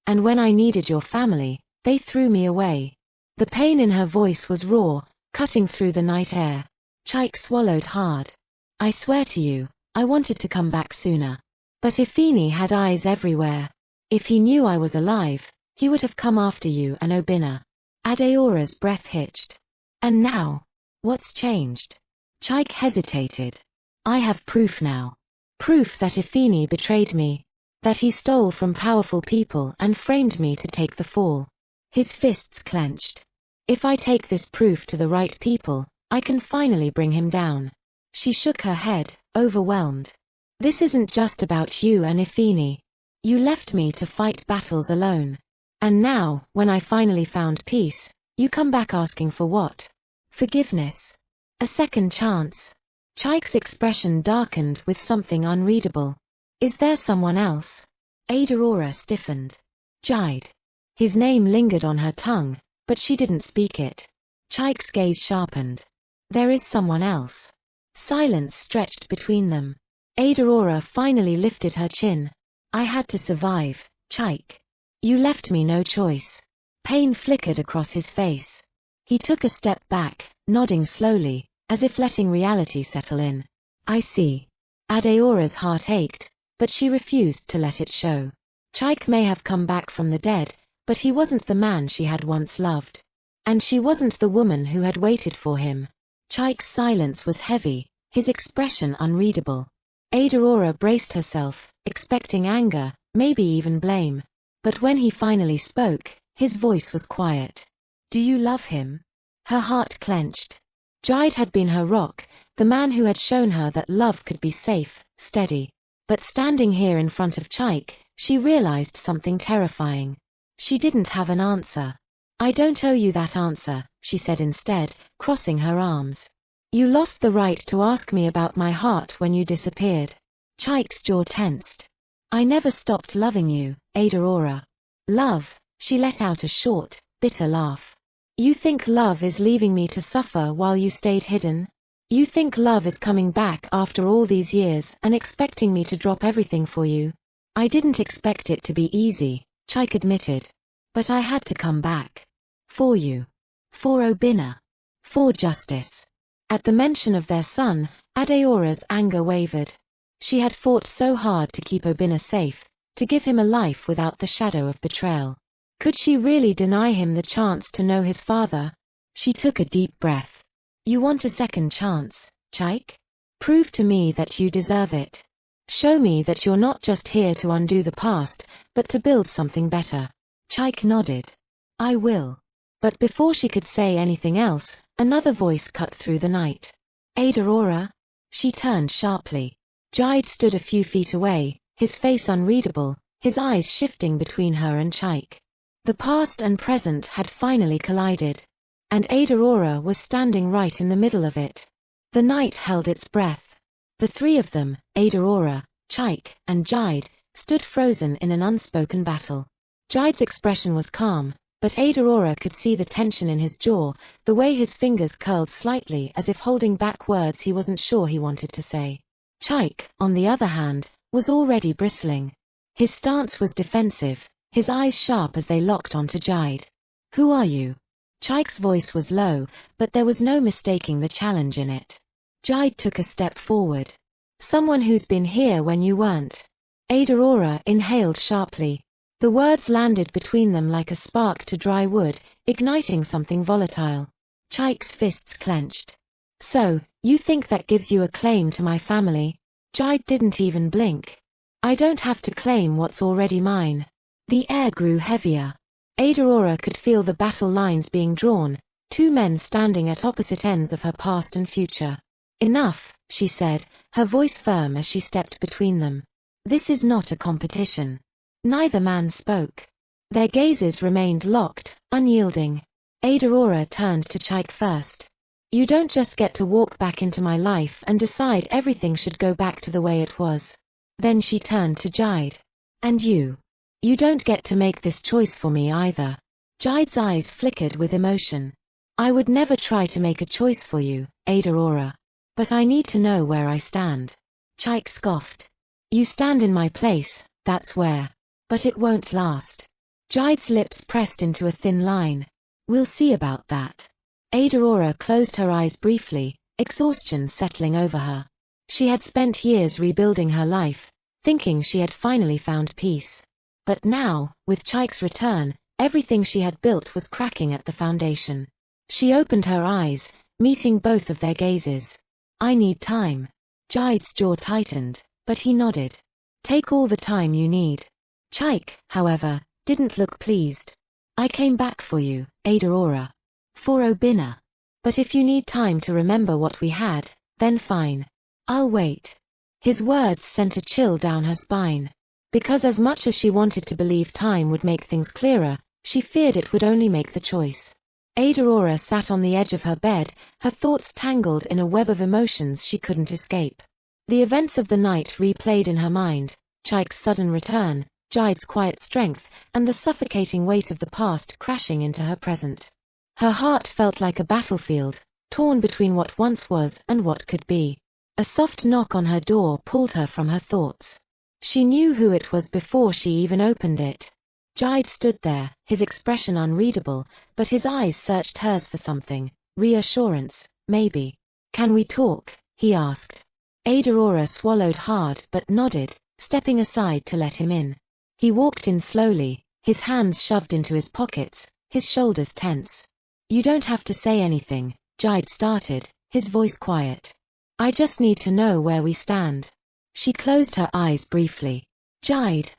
And when I needed your family, they threw me away. The pain in her voice was raw, cutting through the night air. Chike swallowed hard. I swear to you, I wanted to come back sooner. But Ifini had eyes everywhere. If he knew I was alive, he would have come after you and Obinna. Adaora's breath hitched. And now? What's changed? Chike hesitated. I have proof now. Proof that Ifini betrayed me. That he stole from powerful people and framed me to take the fall. His fists clenched. If I take this proof to the right people, I can finally bring him down. She shook her head, overwhelmed. This isn't just about you and Ifini. You left me to fight battles alone. And now, when I finally found peace, you come back asking for what? Forgiveness. A second chance. Chike's expression darkened with something unreadable. Is there someone else? Adaora stiffened. Jide. His name lingered on her tongue, but she didn't speak it. Chike's gaze sharpened. There is someone else. Silence stretched between them. Adaora finally lifted her chin. I had to survive, Chike. You left me no choice. Pain flickered across his face. He took a step back, nodding slowly, as if letting reality settle in. I see. Adaora's heart ached, but she refused to let it show. Chike may have come back from the dead, but he wasn't the man she had once loved. And she wasn't the woman who had waited for him. Chike's silence was heavy, his expression unreadable. Adaora braced herself, expecting anger, maybe even blame. But when he finally spoke, his voice was quiet. Do you love him? Her heart clenched. Jide had been her rock, the man who had shown her that love could be safe, steady. But standing here in front of Chike, she realized something terrifying. She didn't have an answer. I don't owe you that answer, she said instead, crossing her arms. You lost the right to ask me about my heart when you disappeared. Chike's jaw tensed. I never stopped loving you, Adaora. Love, she let out a short, bitter laugh. You think love is leaving me to suffer while you stayed hidden? You think love is coming back after all these years and expecting me to drop everything for you? I didn't expect it to be easy, Chike admitted. But I had to come back. For you. For Obinna. For justice. At the mention of their son, Adaora's anger wavered. She had fought so hard to keep Obinna safe, to give him a life without the shadow of betrayal. Could she really deny him the chance to know his father? She took a deep breath. You want a second chance, Chike? Prove to me that you deserve it. Show me that you're not just here to undo the past, but to build something better. Chike nodded. I will. But before she could say anything else, another voice cut through the night. Adaora? She turned sharply. Jide stood a few feet away, his face unreadable, his eyes shifting between her and Chike. The past and present had finally collided. And Adaora was standing right in the middle of it. The night held its breath. The three of them, Adaora, Chike, and Jide, stood frozen in an unspoken battle. Jide's expression was calm, but Adaora could see the tension in his jaw, the way his fingers curled slightly as if holding back words he wasn't sure he wanted to say. Chike, on the other hand, was already bristling. His stance was defensive, his eyes sharp as they locked onto Jide. Who are you? Chike's voice was low, but there was no mistaking the challenge in it. Jide took a step forward. Someone who's been here when you weren't. Adaora inhaled sharply. The words landed between them like a spark to dry wood, igniting something volatile. Chike's fists clenched. So, you think that gives you a claim to my family? Jide didn't even blink. I don't have to claim what's already mine. The air grew heavier. Adaora could feel the battle lines being drawn, two men standing at opposite ends of her past and future. Enough, she said, her voice firm as she stepped between them. This is not a competition. Neither man spoke. Their gazes remained locked, unyielding. Adaora turned to Chike first. You don't just get to walk back into my life and decide everything should go back to the way it was. Then she turned to Jide. And you. You don't get to make this choice for me either. Jide's eyes flickered with emotion. I would never try to make a choice for you, Adaora. But I need to know where I stand. Chike scoffed. You stand in my place, that's where. But it won't last. Jide's lips pressed into a thin line. We'll see about that. Adaora closed her eyes briefly, exhaustion settling over her. She had spent years rebuilding her life, thinking she had finally found peace. But now, with Chike's return, everything she had built was cracking at the foundation. She opened her eyes, meeting both of their gazes. I need time. Jide's jaw tightened, but he nodded. Take all the time you need. Chike, however, didn't look pleased. I came back for you, Adaora. For Obinna. But if you need time to remember what we had, then fine. I'll wait. His words sent a chill down her spine. Because as much as she wanted to believe time would make things clearer, She feared it would only make the choice. Adaora sat on the edge of her bed, her thoughts tangled in a web of emotions she couldn't escape. The events of the night replayed in her mind, Chike's sudden return, Jide's quiet strength, and the suffocating weight of the past crashing into her present. Her heart felt like a battlefield, torn between what once was and what could be. A soft knock on her door pulled her from her thoughts. She knew who it was before she even opened it. Jide stood there, his expression unreadable, but his eyes searched hers for something, reassurance, maybe. "Can we talk?" he asked. Adaora swallowed hard but nodded, stepping aside to let him in. He walked in slowly, his hands shoved into his pockets, his shoulders tense. "You don't have to say anything," Jide started, his voice quiet. "I just need to know where we stand." She closed her eyes briefly. "Jide,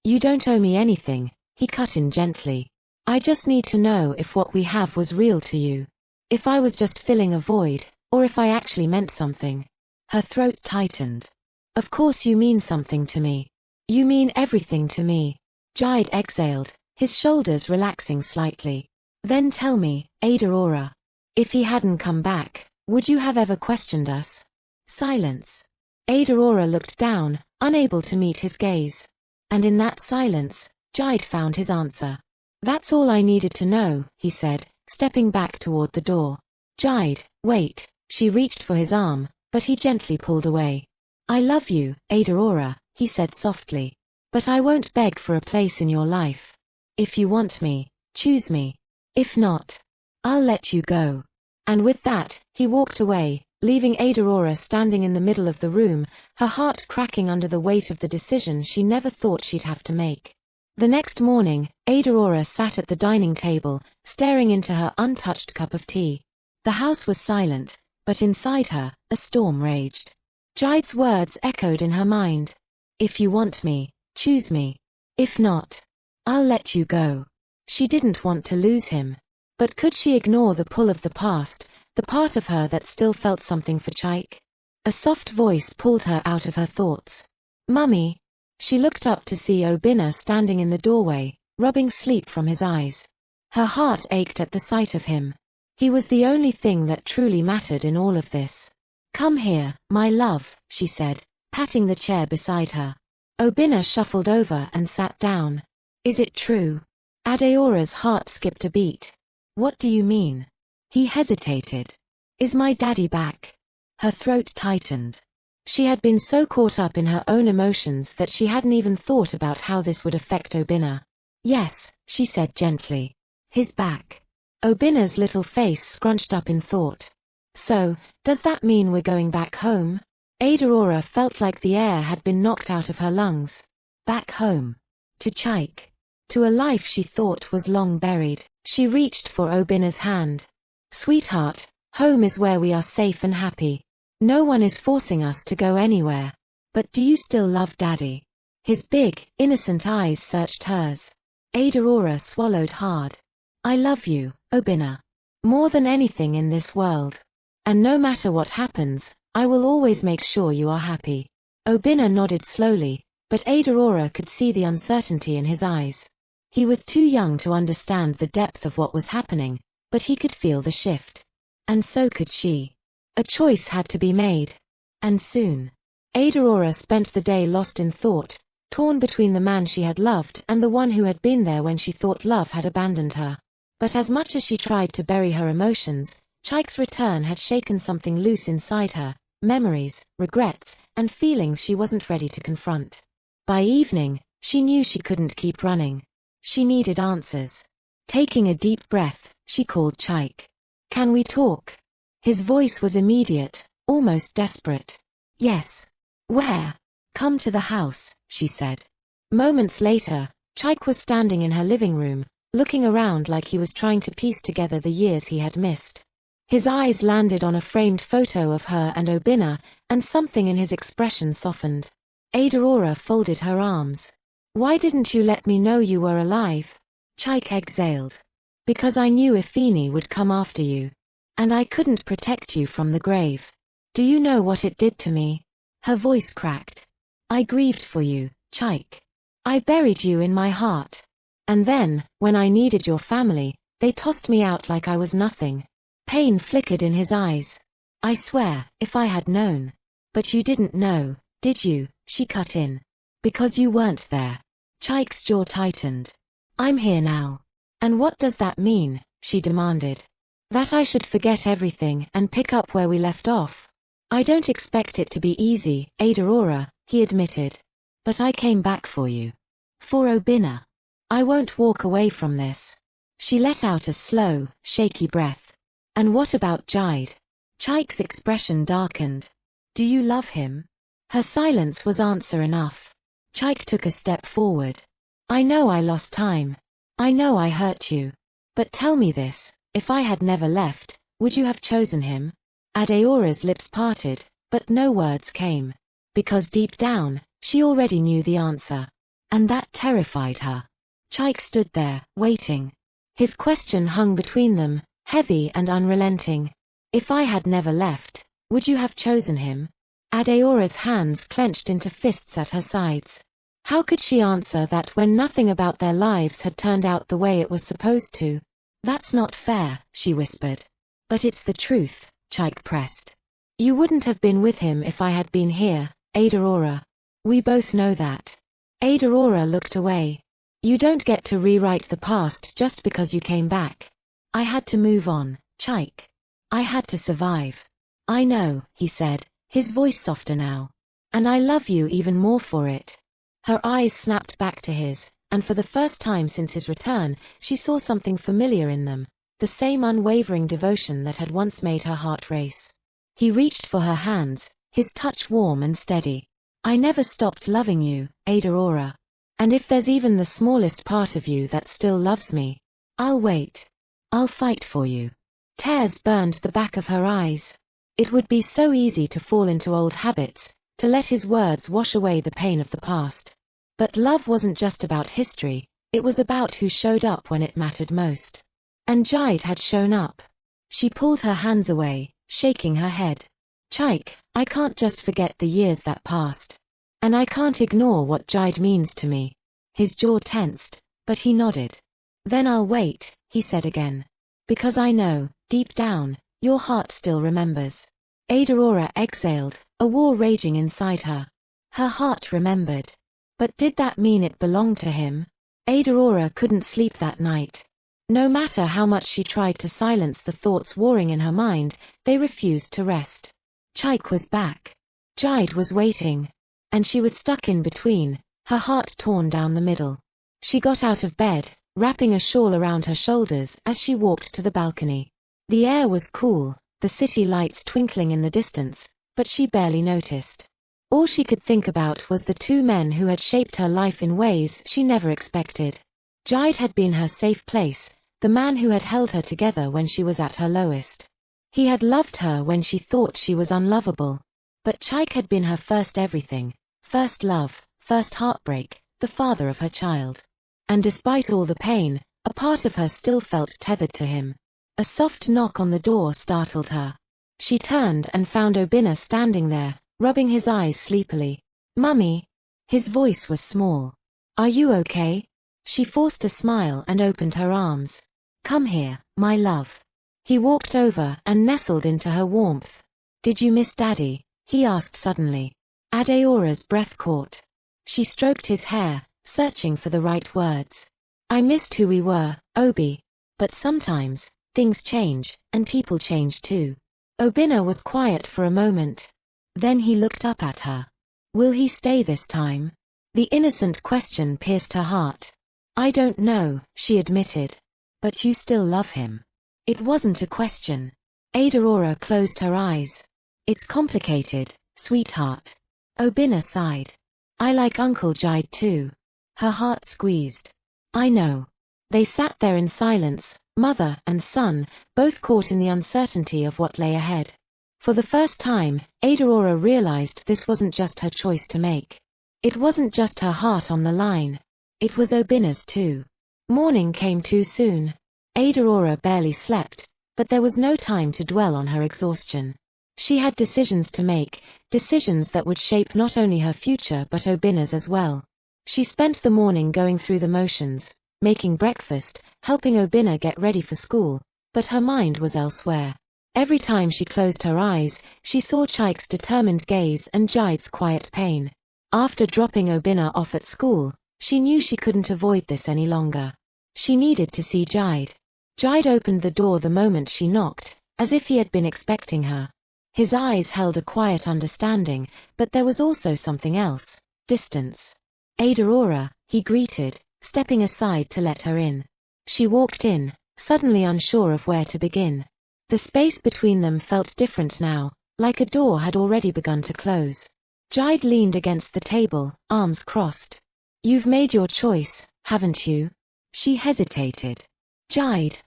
You don't owe me anything," he cut in gently. "I just need to know if what we have was real to you. If I was just filling a void, or if I actually meant something." Her throat tightened. "Of course you mean something to me. You mean everything to me." Jide exhaled, his shoulders relaxing slightly. "Then tell me, Adaora. If he hadn't come back, would you have ever questioned us?" Silence. Adaora looked down, unable to meet his gaze. And in that silence, Jide found his answer. "That's all I needed to know," he said, stepping back toward the door. "Jide, wait." She reached for his arm, but he gently pulled away. "I love you, Adaora," he said softly. "But I won't beg for a place in your life. If you want me, choose me. If not, I'll let you go." And with that, he walked away, leaving Adaora standing in the middle of the room, her heart cracking under the weight of the decision she never thought she'd have to make. The next morning, Adaora sat at the dining table, staring into her untouched cup of tea. The house was silent, but inside her, a storm raged. Jide's words echoed in her mind. "If you want me, choose me. If not, I'll let you go." She didn't want to lose him. But could she ignore the pull of the past, the part of her that still felt something for Chike? A soft voice pulled her out of her thoughts. "Mummy." She looked up to see Obinna standing in the doorway, rubbing sleep from his eyes. Her heart ached at the sight of him. He was the only thing that truly mattered in all of this. "Come here, my love," she said, patting the chair beside her. Obinna shuffled over and sat down. "Is it true?" Adaora's heart skipped a beat. "What do you mean?" He hesitated. "Is my daddy back?" Her throat tightened. She had been so caught up in her own emotions that she hadn't even thought about how this would affect Obinna. "Yes," she said gently. "His back." Obinna's little face scrunched up in thought. "So, does that mean we're going back home?" Adaora felt like the air had been knocked out of her lungs. Back home. To Chike. To a life she thought was long buried. She reached for Obinna's hand. "Sweetheart, home is where we are safe and happy. No one is forcing us to go anywhere. But do you still love Daddy?" His big, innocent eyes searched hers. Adaora swallowed hard. "I love you, Obinna. More than anything in this world. And no matter what happens, I will always make sure you are happy." Obinna nodded slowly, but Adaora could see the uncertainty in his eyes. He was too young to understand the depth of what was happening, but he could feel the shift. And so could she. A choice had to be made. And soon. Adaora spent the day lost in thought, torn between the man she had loved and the one who had been there when she thought love had abandoned her. But as much as she tried to bury her emotions, Chike's return had shaken something loose inside her, memories, regrets, and feelings she wasn't ready to confront. By evening, she knew she couldn't keep running. She needed answers. Taking a deep breath, she called Chike. "Can we talk?" His voice was immediate, almost desperate. "Yes." "Where?" "Come to the house," she said. Moments later, Chike was standing in her living room, looking around like he was trying to piece together the years he had missed. His eyes landed on a framed photo of her and Obinna, and something in his expression softened. Adaora folded her arms. "Why didn't you let me know you were alive?" Chike exhaled. "Because I knew Ifini would come after you. And I couldn't protect you from the grave. Do you know what it did to me?" Her voice cracked. "I grieved for you, Chike. I buried you in my heart. And then, when I needed your family, they tossed me out like I was nothing." Pain flickered in his eyes. "I swear, if I had known." "But you didn't know, did you?" she cut in. "Because you weren't there." Chike's jaw tightened. "I'm here now." "And what does that mean?" she demanded. "That I should forget everything and pick up where we left off." "I don't expect it to be easy, Adaora," he admitted. "But I came back for you. For Obinna. I won't walk away from this." She let out a slow, shaky breath. "And what about Jide?" Chike's expression darkened. "Do you love him?" Her silence was answer enough. Chike took a step forward. "I know I lost time. I know I hurt you. But tell me this, if I had never left, would you have chosen him?" Adaora's lips parted, but no words came. Because deep down, she already knew the answer. And that terrified her. Chike stood there, waiting. His question hung between them, heavy and unrelenting. "If I had never left, would you have chosen him?" Adaora's hands clenched into fists at her sides. How could she answer that when nothing about their lives had turned out the way it was supposed to? "That's not fair," she whispered. "But it's the truth," Chike pressed. "You wouldn't have been with him if I had been here, Adaora. We both know that." Adaora looked away. "You don't get to rewrite the past just because you came back." "I had to move on, Chike. I had to survive." "I know," he said, his voice softer now. "And I love you even more for it." Her eyes snapped back to his, and for the first time since his return, she saw something familiar in them, the same unwavering devotion that had once made her heart race. He reached for her hands, his touch warm and steady. "I never stopped loving you, Adaora. And if there's even the smallest part of you that still loves me, I'll wait. I'll fight for you." Tears burned the back of her eyes. It would be so easy to fall into old habits, to let his words wash away the pain of the past. But love wasn't just about history, it was about who showed up when it mattered most. And Jide had shown up. She pulled her hands away, shaking her head. "Chike, I can't just forget the years that passed. And I can't ignore what Jide means to me." His jaw tensed, but he nodded. "Then I'll wait," he said again. "Because I know, deep down, your heart still remembers." Adaora exhaled, a war raging inside her. Her heart remembered. But did that mean it belonged to him? Adaora couldn't sleep that night. No matter how much she tried to silence the thoughts warring in her mind, they refused to rest. Chike was back. Jide was waiting. And she was stuck in between, her heart torn down the middle. She got out of bed, wrapping a shawl around her shoulders as she walked to the balcony. The air was cool, the city lights twinkling in the distance, but she barely noticed. All she could think about was the two men who had shaped her life in ways she never expected. Jide had been her safe place, the man who had held her together when she was at her lowest. He had loved her when she thought she was unlovable. But Chike had been her first everything. First love, first heartbreak, the father of her child. And despite all the pain, a part of her still felt tethered to him. A soft knock on the door startled her. She turned and found Obinna standing there, rubbing his eyes sleepily. "Mummy." His voice was small. "Are you okay?" She forced a smile and opened her arms. "Come here, my love." He walked over and nestled into her warmth. "Did you miss Daddy?" he asked suddenly. Adaora's breath caught. She stroked his hair, searching for the right words. "I missed who we were, Obi. But sometimes, things change, and people change too." Obinna was quiet for a moment. Then he looked up at her. "Will he stay this time?" The innocent question pierced her heart. "I don't know," she admitted. "But you still love him." It wasn't a question. Adaora closed her eyes. "It's complicated, sweetheart." Obinna sighed. "I like Uncle Jide too." Her heart squeezed. "I know." They sat there in silence, mother and son, both caught in the uncertainty of what lay ahead. For the first time, Adaora realized this wasn't just her choice to make. It wasn't just her heart on the line. It was Obinna's too. Morning came too soon. Adaora barely slept, but there was no time to dwell on her exhaustion. She had decisions to make, decisions that would shape not only her future but Obinna's as well. She spent the morning going through the motions, making breakfast, helping Obinna get ready for school, but her mind was elsewhere. Every time she closed her eyes, she saw Chike's determined gaze and Jide's quiet pain. After dropping Obinna off at school, she knew she couldn't avoid this any longer. She needed to see Jide. Jide opened the door the moment she knocked, as if he had been expecting her. His eyes held a quiet understanding, but there was also something else: distance. Adaora, he greeted, stepping aside to let her in. She walked in, suddenly unsure of where to begin. The space between them felt different now, like a door had already begun to close. Jide leaned against the table, arms crossed. "You've made your choice, haven't you?" She hesitated. "Jide,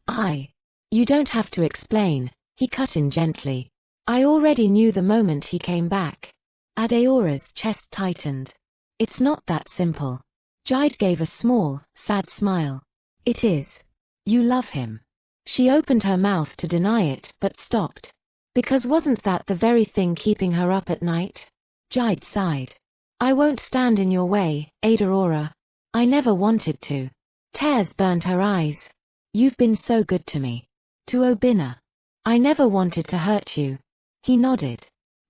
You don't have to explain," he cut in gently. "I already knew the moment he came back." Adaora's chest tightened. "It's not that simple." Jide gave a small, sad smile. "It is. You love him." She opened her mouth to deny it but stopped. Because wasn't that the very thing keeping her up at night? Jide sighed. "I won't stand in your way, Adaora. I never wanted to." Tears burned her eyes. "You've been so good to me. To Obinna. I never wanted to hurt you." He nodded.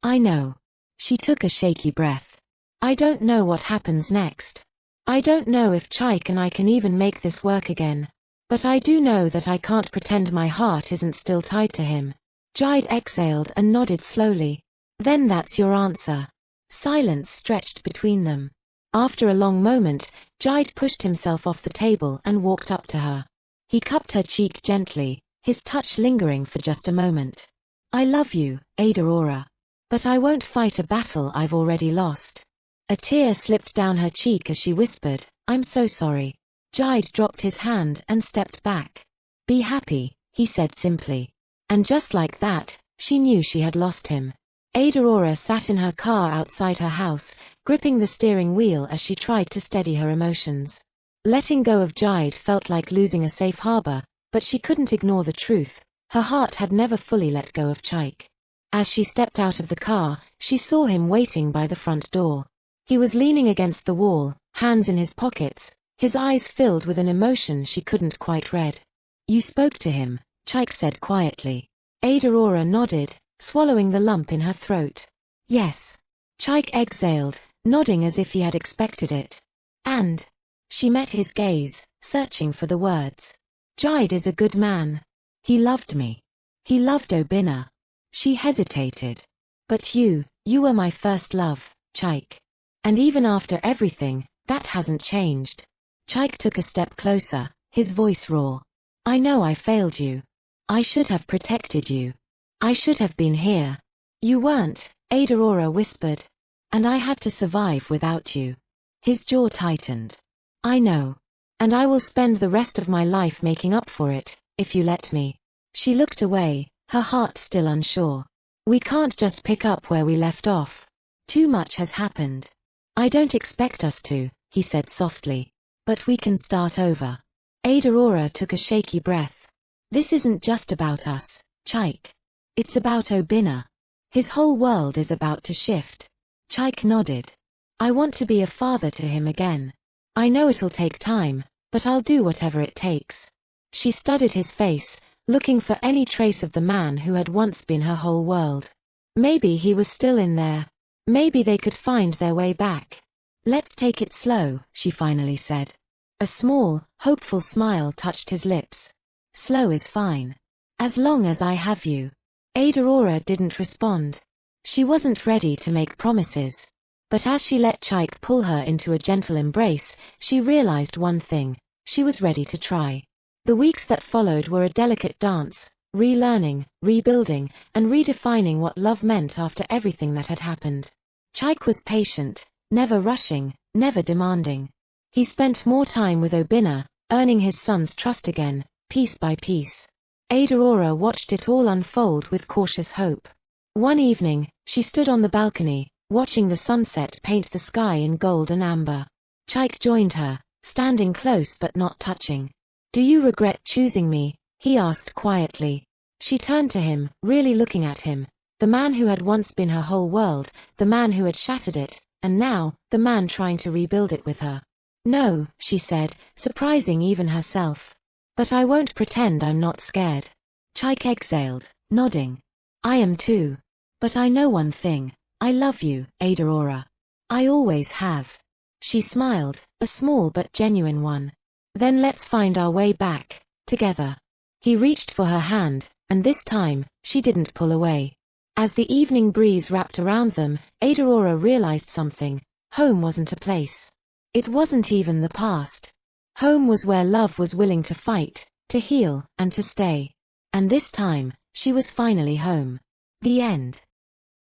"I know." She took a shaky breath. "I don't know what happens next. I don't know if Chike and I can even make this work again. But I do know that I can't pretend my heart isn't still tied to him." Jide exhaled and nodded slowly. "Then that's your answer." Silence stretched between them. After a long moment, Jide pushed himself off the table and walked up to her. He cupped her cheek gently, his touch lingering for just a moment. "I love you, Adaora. But I won't fight a battle I've already lost." A tear slipped down her cheek as she whispered, "I'm so sorry." Jide dropped his hand and stepped back. "Be happy," he said simply. And just like that, she knew she had lost him. Adaora sat in her car outside her house, gripping the steering wheel as she tried to steady her emotions. Letting go of Jide felt like losing a safe harbor, but she couldn't ignore the truth. Her heart had never fully let go of Chike. As she stepped out of the car, she saw him waiting by the front door. He was leaning against the wall, hands in his pockets, his eyes filled with an emotion she couldn't quite read. "You spoke to him," Chike said quietly. Adaora nodded, swallowing the lump in her throat. "Yes." Chike exhaled, nodding as if he had expected it. "And?" She met his gaze, searching for the words. "Jide is a good man. He loved me. He loved Obinna." She hesitated. "But you were my first love, Chike. And even after everything, that hasn't changed." Chike took a step closer, his voice raw. "I know I failed you. I should have protected you. I should have been here." "You weren't," Adaora whispered. "And I had to survive without you." His jaw tightened. "I know. And I will spend the rest of my life making up for it, if you let me." She looked away, her heart still unsure. "We can't just pick up where we left off. Too much has happened." "I don't expect us to," he said softly. "But we can start over." Adaora took a shaky breath. "This isn't just about us, Chike. It's about Obinna. His whole world is about to shift." Chike nodded. "I want to be a father to him again. I know it'll take time, but I'll do whatever it takes." She studied his face, looking for any trace of the man who had once been her whole world. Maybe he was still in there. Maybe they could find their way back. "Let's take it slow," she finally said. A small, hopeful smile touched his lips. "Slow is fine. As long as I have you." Adaora didn't respond. She wasn't ready to make promises. But as she let Chike pull her into a gentle embrace, she realized one thing: she was ready to try. The weeks that followed were a delicate dance, relearning, rebuilding, and redefining what love meant after everything that had happened. Chike was patient, never rushing, never demanding. He spent more time with Obinna, earning his son's trust again, piece by piece. Adaora watched it all unfold with cautious hope. One evening, she stood on the balcony, watching the sunset paint the sky in gold and amber. Chike joined her, standing close but not touching. "Do you regret choosing me?" he asked quietly. She turned to him, really looking at him. The man who had once been her whole world, the man who had shattered it, and now, the man trying to rebuild it with her. "No," she said, surprising even herself. "But I won't pretend I'm not scared." Chike exhaled, nodding. "I am too. But I know one thing. I love you, Adaora. I always have." She smiled, a small but genuine one. "Then let's find our way back, together." He reached for her hand, and this time, she didn't pull away. As the evening breeze wrapped around them, Adaora realized something. Home wasn't a place. It wasn't even the past. Home was where love was willing to fight, to heal, and to stay. And this time, she was finally home. The end.